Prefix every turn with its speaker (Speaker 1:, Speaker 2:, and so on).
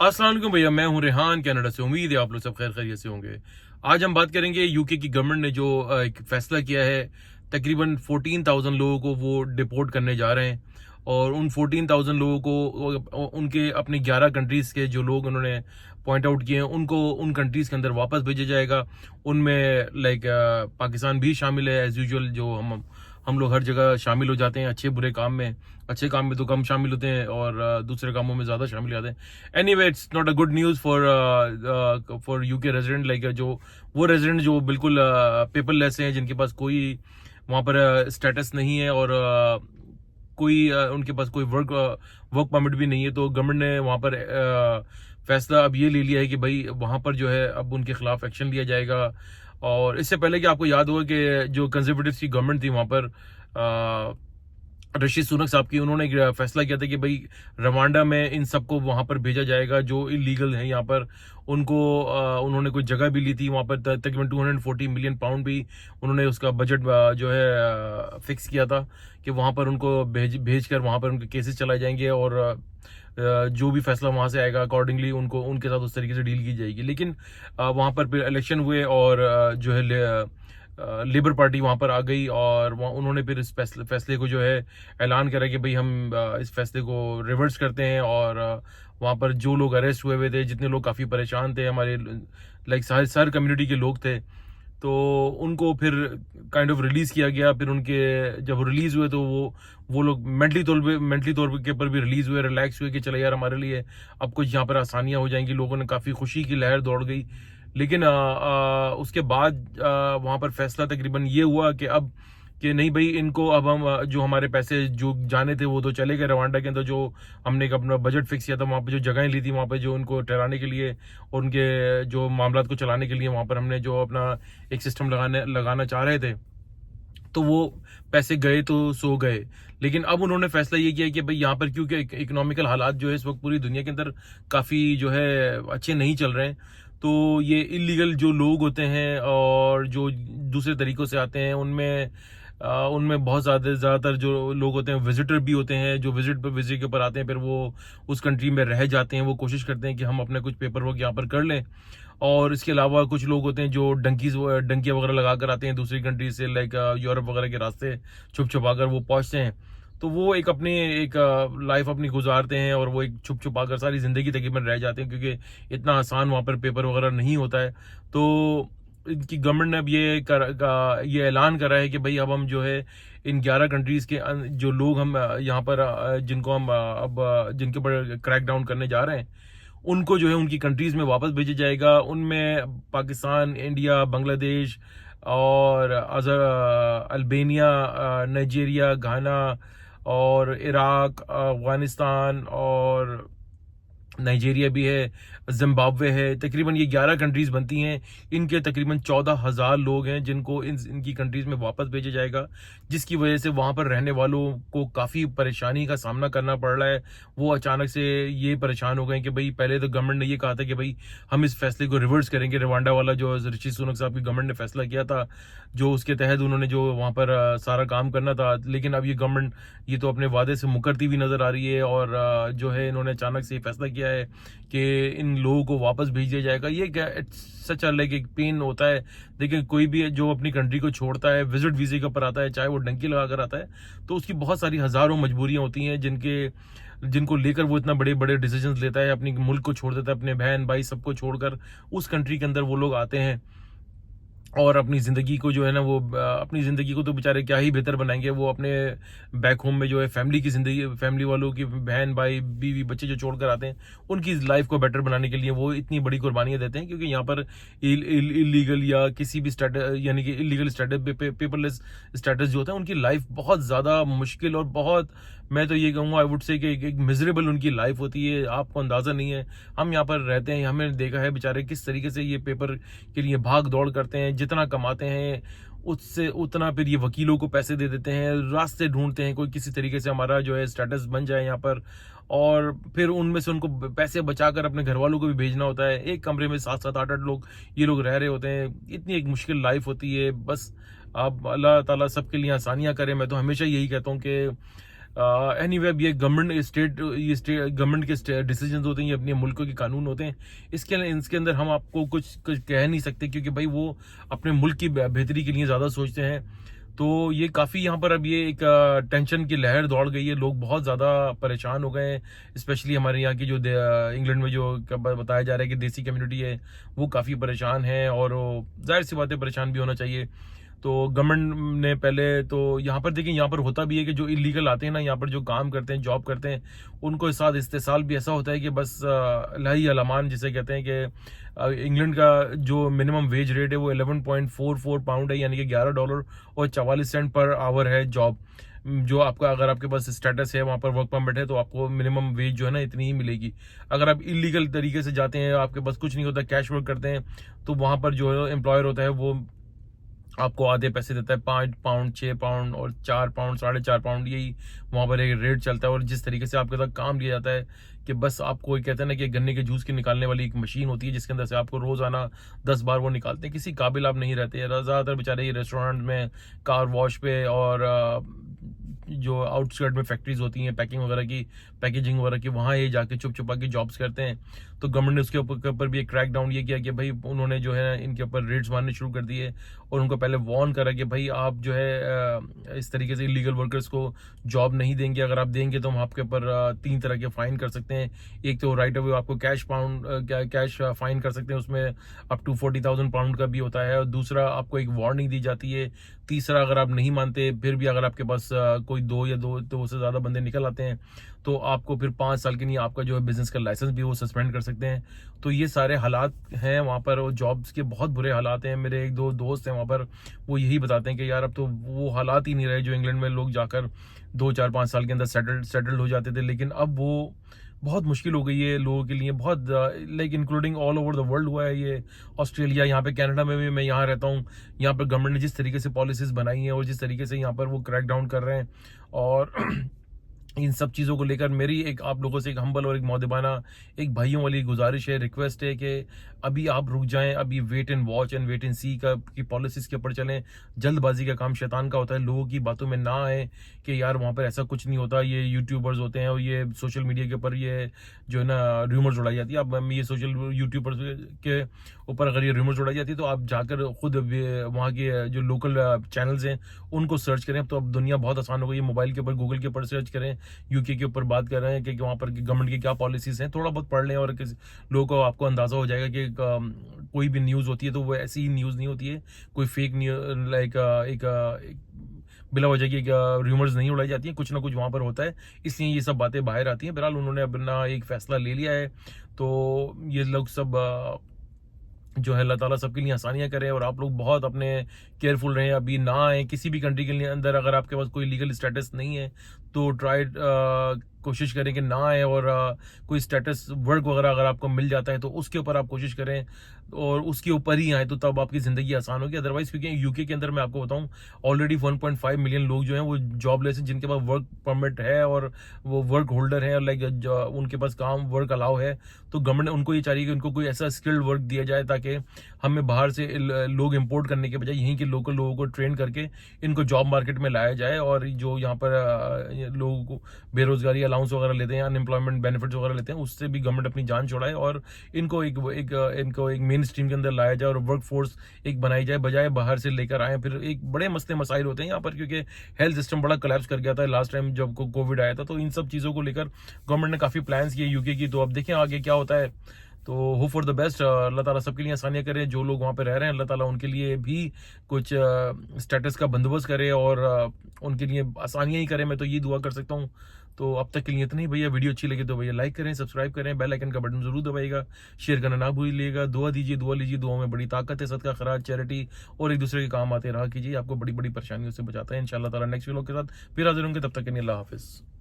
Speaker 1: अस्सलाम वालेकुम भैया, मैं हूं रेहान कनाडा से। उम्मीद है आप लोग सब खैर खैरियत से होंगे। आज हम बात करेंगे यूके की गवर्नमेंट ने जो एक फैसला किया है। तकरीबन 14,000 लोगों को वो डिपोर्ट करने जा रहे हैं और उन 14,000 लोगों को उनके अपने 11 कंट्रीज के जो लोग उन्होंने पॉइंट आउट किए हैं उनको उन कंट्रीज के अंदर वापस भेजा जाएगा। उनमें लाइक पाकिस्तान भी शामिल है। एज यूजुअल जो हम लोग हर जगह शामिल हो जाते हैं अच्छे बुरे काम में। अच्छे काम में तो कम शामिल होते हैं और दूसरे कामों में ज़्यादा शामिल होते हैं। Anyway, it's not a good news for UK resident, like जो वो रेजिडेंट जो बिल्कुल पेपरलेस हैं, जिनके पास कोई वहाँ पर स्टेटस नहीं है और कोई उनके पास कोई वर्क परमिट भी नहीं है। तो गवर्नमेंट ने वहाँ पर फैसला अब ये ले लिया है कि भाई वहाँ पर जो है अब उनके खिलाफ एक्शन लिया जाएगा। और इससे पहले कि आपको याद होगा कि जो कंजर्वेटिव्स की गवर्नमेंट थी वहाँ पर ऋषि सुनक साहब की, उन्होंने एक फैसला किया था कि भाई रवांडा में इन सबको वहां पर भेजा जाएगा जो इलीगल है यहाँ पर। उनको उन्होंने कोई जगह भी ली थी वहां पर। तकरीबन 240 मिलियन पाउंड भी उन्होंने उसका बजट जो है फिक्स किया था कि वहां पर उनको भेज कर वहां पर उनके केसेस चलाए जाएंगे और जो भी फैसला वहां से आएगा अकॉर्डिंगली उनको उनके साथ उस तरीके से डील की जाएगी। लेकिन वहां पर इलेक्शन हुए और जो है लेबर पार्टी वहां पर आ गई और उन्होंने फिर इस फैसले को जो है ऐलान करा कि भाई हम इस फैसले को रिवर्स करते हैं। और वहां पर जो लोग अरेस्ट हुए थे, जितने लोग काफी परेशान थे, हमारे लाइक सर कम्युनिटी के लोग थे, तो उनको फिर काइंड ऑफ रिलीज किया गया। फिर उनके जब रिलीज हुए तो वो लोग मेंटली तौर के पर भी रिलीज हुए, रिलैक्स हुए कि चले यार हमारे लिए अब कुछ यहाँ पर आसानियां हो जाएंगी। लोगों ने काफी खुशी की लहर दौड़ गई। लेकिन उसके बाद वहां पर फैसला तकरीबन ये हुआ कि अब कि नहीं भाई, इनको अब हम जो हमारे पैसे जो जाने थे वो तो चले गए। रवांडा के अंदर जो हमने एक अपना बजट फिक्स किया था, वहां पे जो जगहें ली थी वहां पे जो उनको ठहराने के लिए और उनके जो मामलात को चलाने के लिए वहां पर हमने जो अपना एक सिस्टम लगाना चाह रहे थे, तो वो पैसे गए तो सो गए। लेकिन अब उन्होंने फैसला ये किया कि भाई यहाँ पर क्योंकि इकोनॉमिकल हालात जो है इस वक्त पूरी दुनिया के अंदर काफी जो है अच्छे नहीं चल रहे हैं, तो ये इलीगल जो लोग होते हैं और जो दूसरे तरीकों से आते हैं उनमें बहुत ज्यादातर जो लोग होते हैं विजिटर भी होते हैं, जो विजिट के ऊपर आते हैं, फिर वो उस कंट्री में रह जाते हैं। वो कोशिश करते हैं कि हम अपने कुछ पेपर वर्क यहाँ पर कर लें। और इसके अलावा कुछ लोग होते हैं जो डंकियां वगैरह लगा कर आते हैं दूसरी कंट्री से, लाइक यूरोप वगैरह के रास्ते छुप छुपा कर वो पहुंचते हैं। तो वो एक लाइफ अपनी गुजारते हैं और वो एक छुप छुपा कर सारी जिंदगी तकरीबन रह जाते हैं, क्योंकि इतना आसान वहां पर पेपर वगैरह नहीं होता है। तो इनकी गवर्नमेंट ने अब ये ऐलान करा है कि भाई अब हम जो है इन 11 कंट्रीज के जो लोग हम यहाँ पर जिनको हम अब जिनके ऊपर क्रैक डाउन करने जा रहे हैं, उनको जो है उनकी कंट्रीज में वापस भेजा जाएगा। उनमें पाकिस्तान, इंडिया, बांग्लादेश और अल्बानिया, नाइजीरिया, घाना और इराक, अफगानिस्तान और नाइजीरिया भी है, जिम्बाब्वे है। तकरीबन ये 11 कंट्रीज बनती हैं। इनके तकरीबन 14,000 लोग हैं जिनको इनकी कंट्रीज में वापस भेजा जाएगा, जिसकी वजह से वहां पर रहने वालों को काफी परेशानी का सामना करना पड़ रहा है। वो अचानक से ये परेशान हो गए कि भाई पहले तो गवर्नमेंट ने ये कहा था कि भाई हम इस फैसले को रिवर्स करेंगे, रवांडा वाला जो ऋषि सुनक साहब की गवर्नमेंट ने फैसला किया था, जो उसके तहत उन्होंने जो वहां पर सारा काम करना था। लेकिन अब ये गवर्नमेंट ये तो अपने वादे से मुकरती हुई नजर आ रही है और जो है इन्होंने अचानक से फैसला किया है कि इन लोगों को वापस भेज दिया जाएगा। ये क्या सच लाइक एक पेन होता है। लेकिन कोई भी जो अपनी कंट्री को छोड़ता है, विजिट वीजे के ऊपर आता है, चाहे वो डंकी लगा कर आता है, तो उसकी बहुत सारी हजारों मजबूरियां होती हैं जिनको लेकर वो इतना बड़े बड़े डिसीजंस लेता है, अपनी मुल्क को छोड़ देता है, अपने बहन भाई सबको छोड़कर उस कंट्री के अंदर वो लोग आते हैं और अपनी जिंदगी को जो है ना वो अपनी जिंदगी को तो बेचारे क्या ही बेहतर बनाएंगे। वो अपने बैक होम में जो है फैमिली की जिंदगी, फैमिली वालों की बहन भाई बीवी बच्चे जो छोड़कर आते हैं, उनकी लाइफ को बेटर बनाने के लिए वो इतनी बड़ी कुर्बानियां देते हैं। क्योंकि यहाँ पर इलीगल या किसी भी स्टेटस यानी कि इलीगल स्टेटस, पेपरलेस स्टेटस जो होता है, उनकी लाइफ बहुत ज्यादा मुश्किल और बहुत, मैं तो ये कहूँगा आई वुड से कि एक मिजरेबल उनकी लाइफ होती है। आपको अंदाजा नहीं है। हम यहाँ पर रहते हैं, हमें देखा है बेचारे किस तरीके से ये पेपर के लिए भाग दौड़ करते हैं, जितना कमाते हैं उससे उतना फिर ये वकीलों को पैसे दे देते हैं, रास्ते ढूंढते हैं कोई किसी तरीके से हमारा जो है स्टेटस बन जाए यहाँ पर। और फिर उनमें से उनको पैसे बचाकर अपने घर वालों को भी भेजना होता है। एक कमरे में 7-7, 8-8 लोग ये लोग रह रहे होते हैं। इतनी एक मुश्किल लाइफ होती है। बस आप अल्लाह ताला सबके लिए आसानियां करें। मैं तो हमेशा यही कहता हूँ कि एनीवे अब ये गवर्नमेंट के डिसीजन होते हैं, ये अपने मुल्कों के कानून होते हैं। इसके अंदर हम आपको कुछ कह नहीं सकते, क्योंकि भाई वो अपने मुल्क की बेहतरी के लिए ज़्यादा सोचते हैं। तो ये काफ़ी यहाँ पर अब ये एक टेंशन की लहर दौड़ गई है, लोग बहुत ज़्यादा परेशान हो गए हैं। स्पेशली हमारे यहाँ की जो इंग्लैंड में जो बताया जा रहा है कि देसी कम्युनिटी है, वो काफ़ी परेशान है, और जाहिर सी बात है परेशान भी होना चाहिए। तो गवर्नमेंट ने पहले तो यहाँ पर देखिए, यहाँ पर होता भी है कि जो इलीगल आते हैं ना, यहाँ पर जो काम करते हैं, जॉब करते हैं, उनको साथ इस्तेसाल भी ऐसा होता है कि बस लाही अलामान जिसे कहते हैं कि इंग्लैंड का जो मिनिमम वेज रेट है वो 11.44 पाउंड है, यानी कि $11.44 पर आवर है जॉब। जो आपका, अगर आपके पास स्टेटस है, वहाँ पर वर्क परमिट है, तो आपको मिनिमम वेज जो है ना इतनी ही मिलेगी। अगर आप इलीगल तरीके से जाते हैं, आपके पास कुछ नहीं होता, कैश वर्क करते हैं, तो वहाँ पर जो एम्प्लॉयर होता है वो आपको आधे पैसे देता है, 5 पाउंड, 6 पाउंड और 4 पाउंड, 4.5 पाउंड, यही वहाँ पर एक रेट चलता है। और जिस तरीके से आपके साथ काम लिया जाता है कि बस आपको एक कहते हैं ना कि गन्ने के जूस की निकालने वाली एक मशीन होती है, जिसके अंदर से आपको रोजाना 10 बार वो निकालते हैं। किसी काबिल आप नहीं रहते। ज़्यादातर बेचारे ये रेस्टोरेंट में, कार वॉश पे, और जो आउटस्कर्ट में फैक्ट्रीज होती हैं पैकिंग वगैरह की, पैकेजिंग वगैरह की, वहाँ ये जाके छुप छुपा के जॉब्स करते हैं। तो गवर्नमेंट ने उसके ऊपर भी एक क्रैक डाउन ये किया कि भाई उन्होंने जो है इनके ऊपर रेड्स मारने शुरू कर दिए, और उनको पहले वार्न करा कि भाई आप जो है इस तरीके से इलीगल वर्कर्स को जॉब नहीं देंगे। अगर आप देंगे तो हम आपके ऊपर 3 तरह के फाइन कर सकते हैं। एक तो राइट अवे आपको कैश फाइन कर सकते हैं, उसमें अप टू 40,000 पाउंड का भी होता है। और दूसरा, आपको एक वार्निंग दी जाती है। तीसरा, अगर आप नहीं मानते, फिर भी अगर आपके पास कोई दो से ज्यादा बंदे निकल आते हैं, तो आपको फिर 5 साल के लिए आपका जो है बिजनेस का लाइसेंस भी वो सस्पेंड कर सकते हैं। तो ये सारे हालात हैं वहाँ पर, और जॉब्स के बहुत बुरे हालात हैं। मेरे 1-2 दोस्त हैं वहाँ पर, वो यही बताते हैं कि यार अब तो वो हालात ही नहीं रहे जो इंग्लैंड में लोग जाकर 2-4-5 साल के अंदर सेटल्ड हो जाते थे। लेकिन अब वो बहुत मुश्किल हो गई है लोगों के लिए, बहुत like including all over the world हुआ है ये। ऑस्ट्रेलिया, यहाँ पे कनाडा में भी, मैं यहाँ रहता हूँ, यहाँ पर गवर्नमेंट ने जिस तरीके से पॉलिसीज बनाई हैं और जिस तरीके से यहाँ पर वो क्रैक डाउन कर रहे हैं, और इन सब चीज़ों को लेकर मेरी एक आप लोगों से एक हम्बल और एक मौदेबाना एक भाइयों वाली गुजारिश है, रिक्वेस्ट है कि अभी आप रुक जाएं, अभी wait and watch and wait and see की पॉलिसीज के ऊपर चलें। जल्दबाजी का काम शैतान का होता है, लोगों की बातों में ना आए कि यार वहाँ पर ऐसा कुछ नहीं होता, ये यूट्यूबर्स होते हैं और ये सोशल मीडिया के ऊपर ये जो है ना रूमर्स उड़ाई जाती है। अब ये सोशल यूट्यूबर्स के ऊपर अगर ये रूमर्स उड़ाई जाती है, तो आप जाकर खुद वहाँ के जो लोकल चैनल्स हैं उनको सर्च करें। तो अब दुनिया बहुत आसान हो गई है, मोबाइल के ऊपर, गूगल के ऊपर सर्च करें, यूके के ऊपर बात कर रहे हैं कि वहाँ पर गवर्नमेंट की क्या पॉलिसीज हैं, थोड़ा बहुत पढ़ लें, और किसी लोगों को आपको अंदाजा हो जाएगा कि कोई भी न्यूज़ होती है तो वो ऐसी ही न्यूज़ नहीं होती है, कोई फेक न्यूज लाइक एक बिला वजह की रूमर्स नहीं उड़ाई जाती हैं, कुछ ना कुछ वहाँ पर होता है, इसलिए ये सब बातें बाहर आती हैं। बहरहाल उन्होंने अपना एक फैसला ले लिया है, तो ये लोग सब जो है अल्लाह ताला सबके लिए आसानियां करें, और आप लोग बहुत अपने केयरफुल रहें, अभी ना आए किसी भी कंट्री के लिए अंदर। अगर आपके पास कोई लीगल स्टेटस नहीं है तो कोशिश करें कि ना आए, और कोई स्टेटस वर्क वगैरह अगर आपको मिल जाता है तो उसके ऊपर आप कोशिश करें और उसके ऊपर ही आए, तो तब आपकी ज़िंदगी आसान होगी। अदरवाइज, क्योंकि यूके के अंदर मैं आपको बताऊं ऑलरेडी 1.5 मिलियन लोग जो हैं वो जॉबलेस हैं, जिनके पास वर्क परमिट है और वो वर्क होल्डर है, और लाइक उनके पास काम वर्क अलाउ है। तो गवर्नमेंट उनको ये चाहिए कि उनको कोई ऐसा स्किल्ड वर्क दिया जाए ताकि हमें बाहर से लोग इम्पोर्ट करने के बजाय यहीं के लोकल लोगों को ट्रेन करके इनको जॉब मार्केट में लाया जाए। और जो यहाँ पर लोगों को बेरोजगारी अलाउंस वगैरह लेते हैं, अनएम्प्लॉयमेंट बेनिफिट्स वगैरह लेते हैं, उससे भी गवर्नमेंट अपनी जान छुड़ाए और इनको एक मेन स्ट्रीम के अंदर लाया जाए और वर्क फोर्स एक बनाई जाए, बजाय बाहर से लेकर आए। फिर एक बड़े मसले मसाइल होते हैं यहाँ पर, क्योंकि हेल्थ सिस्टम बड़ा कोलैप्स कर गया था लास्ट टाइम जब कोविड आया था। तो इन सब चीज़ों को लेकर गवर्नमेंट ने काफ़ी प्लान्स किए यूके की, तो अब देखें आगे क्या होता है। तो होप फॉर द बेस्ट, अल्लाह ताला सबके लिए आसानियाँ करे। जो लोग वहाँ पे रह रहे हैं, अल्लाह ताला उनके लिए भी कुछ स्टेटस का बंदोबस्त करे और उनके लिए आसानियाँ ही करे, मैं तो ये दुआ कर सकता हूँ। तो अब तक के लिए इतना ही भैया। वीडियो अच्छी लगी तो भैया लाइक करें, सब्सक्राइब करें, बेल आइकन का बटन जरूर दबाइएगा, शेयर करना ना भूलिएगा, दुआ दीजिए, दुआ लीजिए, दुआ में बड़ी ताकत है, सदका खैरात चैरिटी और एक दूसरे के काम आते रहा कीजिए, आपको बड़ी बड़ी परेशानियों से बचाता है। इंशाल्लाह ताला नेक्स्ट व्लॉग के साथ फिर हाजिर होंगे, तब तक के लिए अल्लाह हाफिज़।